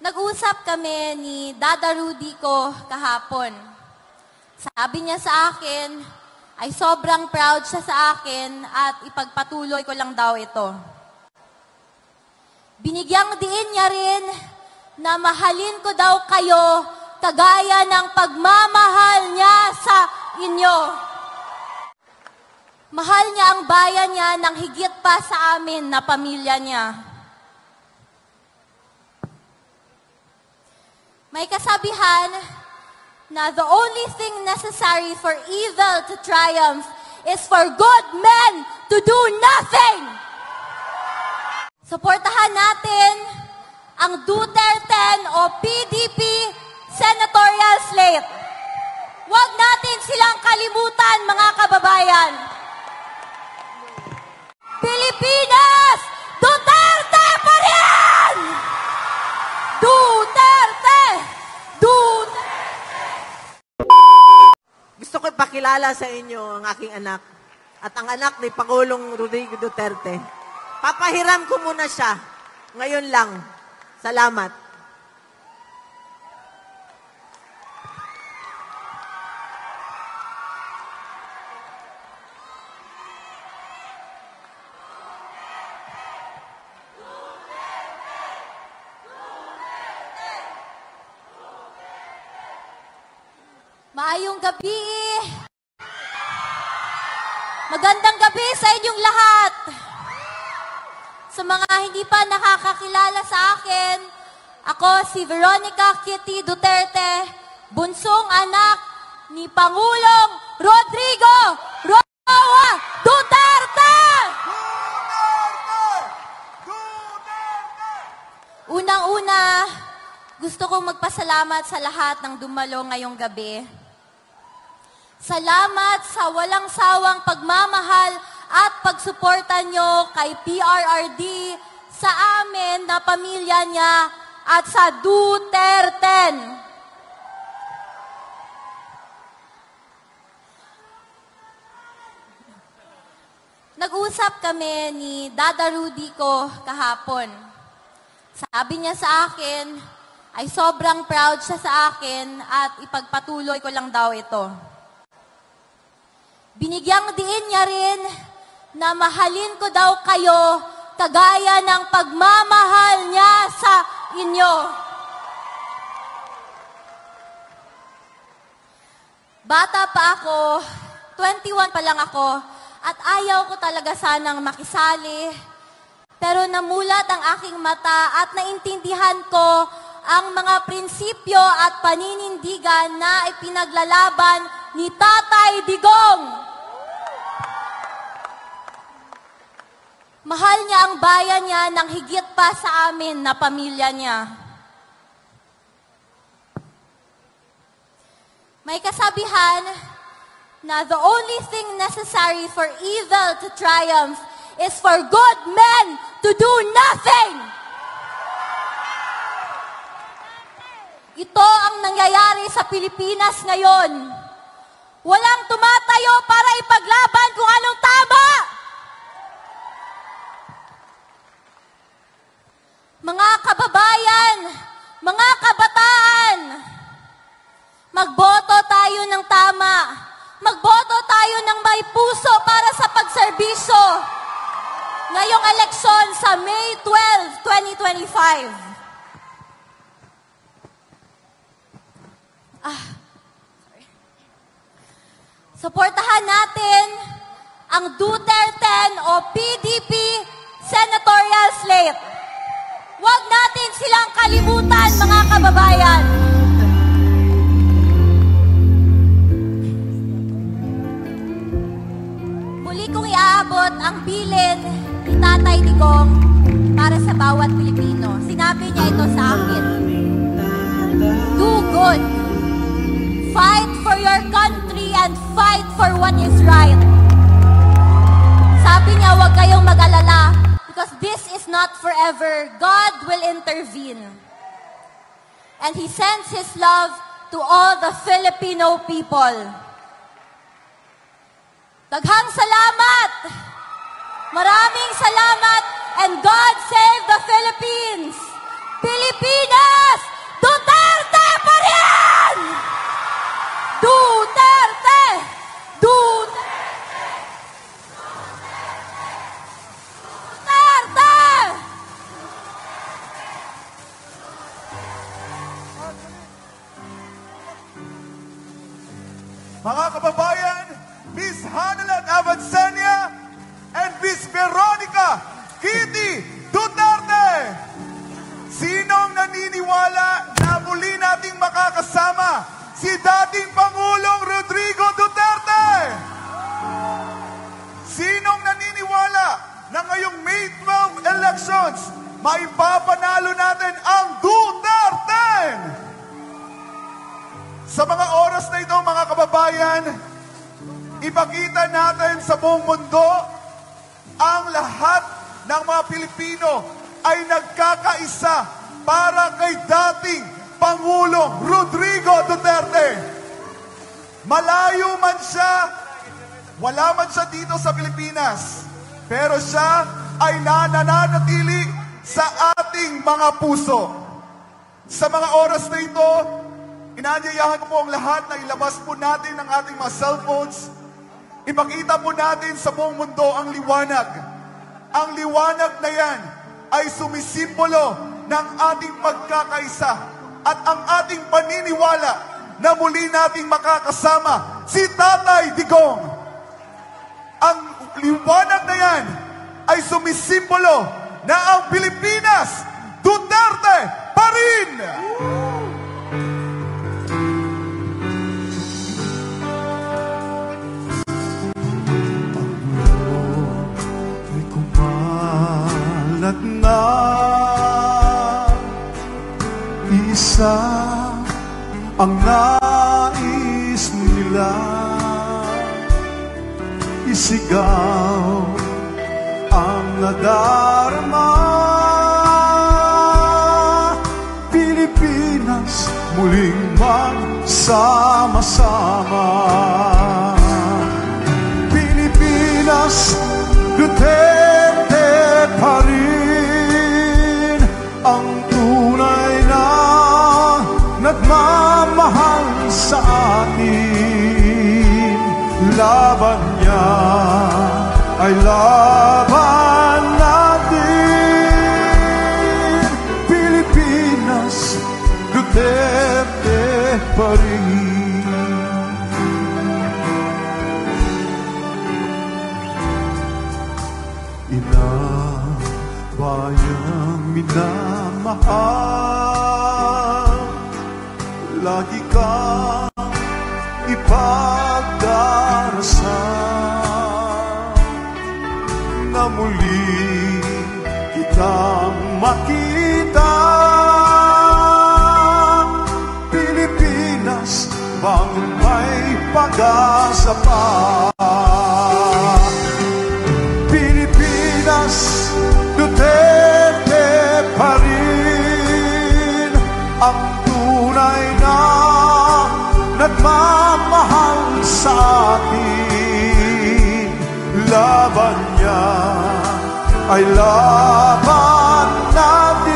Nag-usap kami ni Dada Rudy ko kahapon. Sabi niya sa akin, ay sobrang proud siya sa akin at ipagpatuloy ko lang daw ito. Binigyang diin niya rin na mahalin ko daw kayo kagaya ng pagmamahal niya sa inyo. Mahal niya ang bayan niya ng higit pa sa amin na pamilya niya. May kasabihan na the only thing necessary for evil to triumph is for good men to do nothing. Suportahan natin ang Duterte o PDP senatorial slate. Huwag natin silang kalimutan, mga kababayan. Pilipinas, Duterte pa rin! Duterte! Duterte! Gusto ko ipakilala sa inyo ang aking anak at ang anak ni Pangulong Rodrigo Duterte. Papahiram ko muna siya. Ngayon lang. Salamat. Maayong gabi. Magandang gabi sa inyong lahat. Sa mga hindi pa nakakakilala sa akin, ako si Veronica Kitty Duterte, bunsong anak ni Pangulong Rodrigo Roa Duterte! Unang-una, gusto kong magpasalamat sa lahat ng dumalo ngayong gabi. Salamat sa walang sawang pagmamahal at pagsuporta nyo kay PRRD, sa amin na pamilya niya at sa Duterte. Nag-usap kami ni Dada Rudy ko kahapon. Sabi niya sa akin, ay sobrang proud siya sa akin at ipagpatuloy ko lang daw ito. Binigyang diin niya rin na mahalin ko daw kayo kagaya ng pagmamahal niya sa inyo. Bata pa ako, 21 pa lang ako, at ayaw ko talaga sanang makisali. Pero namulat ang aking mata at naintindihan ko ang mga prinsipyo at paninindigan na ipinaglalaban ni Tatay Digong. Mahal niya ang bayan niya ng higit pa sa amin na pamilya niya. May kasabihan na the only thing necessary for evil to triumph is for good men to do nothing. Ito ang nangyayari sa Pilipinas ngayon. Walang tumatayo para ipaglaban kung anong tama. Mga kababayan, mga kabataan, magboto tayo ng tama. Magboto tayo ng may puso para sa pagserbisyo. Ngayong eleksyon sa May 12, 2025. Suportahan natin ang Duterte o PDP senatorial slate. Huwag natin silang kalimutan, mga kababayan. Muli kong iaabot ang bilin ni Tatay Digong para sa bawat Pilipino. Sinabi niya ito sa akin. Do good. Fight for your country and fight for what is right. Sabi niya, huwag kayong mag-alala because this is not forever. God will intervene. And He sends His love to all the Filipino people. Daghang salamat! Maraming salamat and God save the Philippines! Pilipinas! Mga kababayan, Miss Hanelet Avancenia and Miss Veronica Kitty Duterte. Sinong naniniwala na muli nating makakasama si dating Pangulong Rodrigo Duterte? Sinong naniniwala na ngayong May 12 elections, maipapanalo natin ang Duterte? Sa mga oras na ito, mga kababayan, ipakita natin sa buong mundo ang lahat ng mga Pilipino ay nagkakaisa para kay dating Pangulong Rodrigo Duterte. Malayo man siya, wala man siya dito sa Pilipinas, pero siya ay nananatili sa ating mga puso. Sa mga oras na ito, inaanyayahan ko po ang lahat na ilabas po natin ang ating mga cellphones. Ipakita po natin sa buong mundo ang liwanag. Ang liwanag na yan ay sumisimbolo ng ating pagkakaisa at ang ating paniniwala na muli nating makakasama si Tatay Digong. Ang liwanag na yan ay sumisimbolo na ang Pilipinas, Duterte pa rin! At na isa ang nais nila, isigaw ang nadarama. Pilipinas muling magsama-sama. Pilipinas, Duterte pa rin ang tunay na nagmamahal sa atin. Laban niya ay laban natin. Pilipinas, Duterte pa rin. Bayang minamahal, lagi kang ipagdarasal na muli kitang makita. Pilipinas, bang may pag-asa pa? Pilipinas, Duterte pa rin ang tunay na nagmamahal sa atin. Laban niya ay laban natin.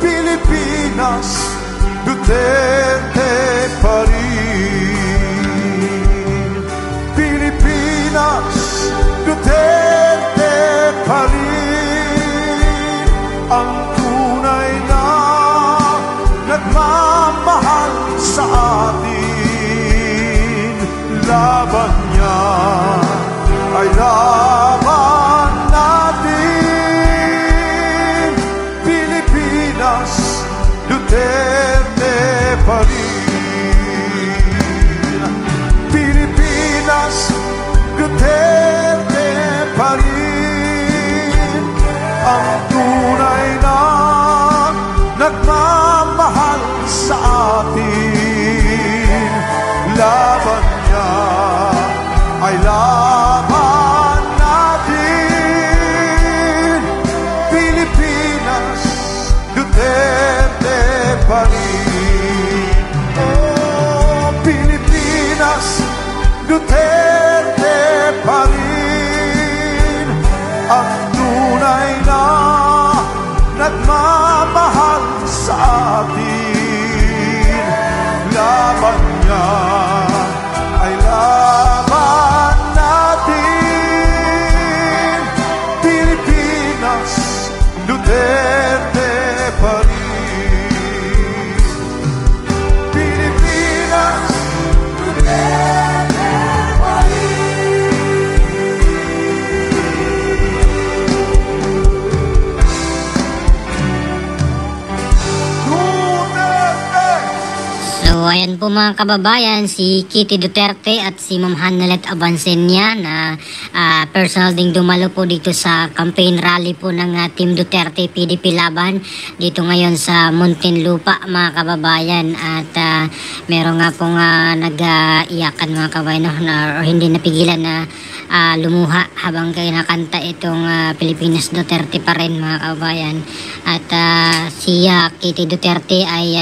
Pilipinas, Duterte pa rin. Pilipinas, Duterte pa rin ang tunay na nagmamahal sa atin. Laban niya ay laban natin. Pilipinas, Duterte pa rin. Pilipinas, Duterte pa rin ang tunay na nagmamahal sa atin. Laban niya ay laban natin. Pilipinas, Duterte pa rin. Oh, Pilipinas, Duterte pa rin ang tunay na nagmamahal sa atin. Laban niya ay laban natin. Pilipinas, Duterte pa rin. Pilipinas, ayan po mga kababayan, si Kitty Duterte at si Ma'am Hanalet Abansenia na personal ding dumalo po dito sa campaign rally po ng Team Duterte PDP Laban dito ngayon sa Muntinlupa mga kababayan. At meron nga pong nag-iyakan mga kababayan or hindi napigilan na lumuha habang kinakanta itong Pilipinas Duterte pa rin mga kababayan. At si Kitty Duterte ay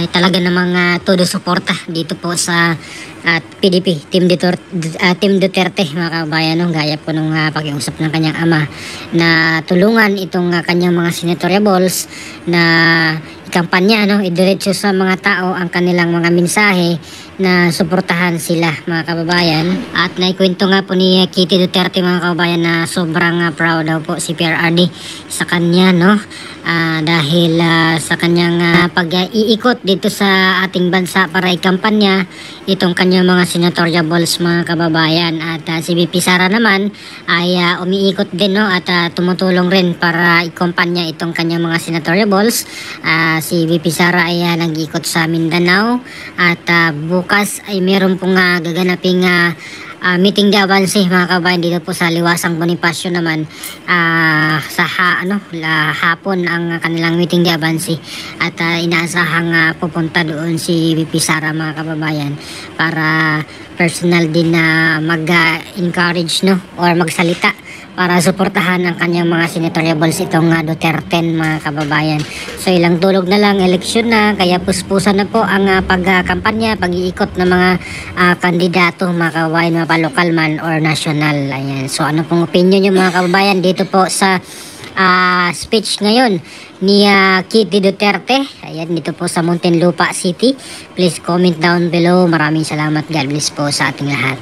talaga namang todo suporta dito po sa PDP, Team Duterte mga kababayan, gaya po nung pag-iusap ng kanyang ama na tulungan itong kanyang mga senatoriables na kampanya, idiretso sa mga tao ang kanilang mga mensahe na suportahan sila mga kababayan. At naikwento nga po ni Kitty Duterte mga kababayan na sobrang proud daw po si PRRD sa kanya, dahil sa kanyang pag-iikot dito sa ating bansa para ikampanya itong kanyang mga senatoriables mga kababayan. At si VP Sara naman ay umiikot din at tumutulong rin para ikampanya itong kanyang mga senatoriables. Si VP Sara ay nag-ikot sa Mindanao at bukas ay meron pong gaganaping meeting de avance mga kabayan dito po sa Liwasang Bonifacio naman. Sa hapon ang kanilang meeting de avance at inaasahang pupunta doon si VP Sara mga kababayan para personal din na mag-encourage or magsalita para suportahan ang kanyang mga senatoriables itong Duterte mga kababayan. So ilang tulog na lang, eleksyon na, kaya puspusan na po ang pagkampanya, pag-iikot ng mga kandidato mga kababayan, mga palokal man or national. Ayan. So ano pong opinion nyo mga kababayan dito po sa speech ngayon ni Kitty Duterte? Ayan, dito po sa Muntinlupa City. Please comment down below. Maraming salamat. God bless po sa ating lahat.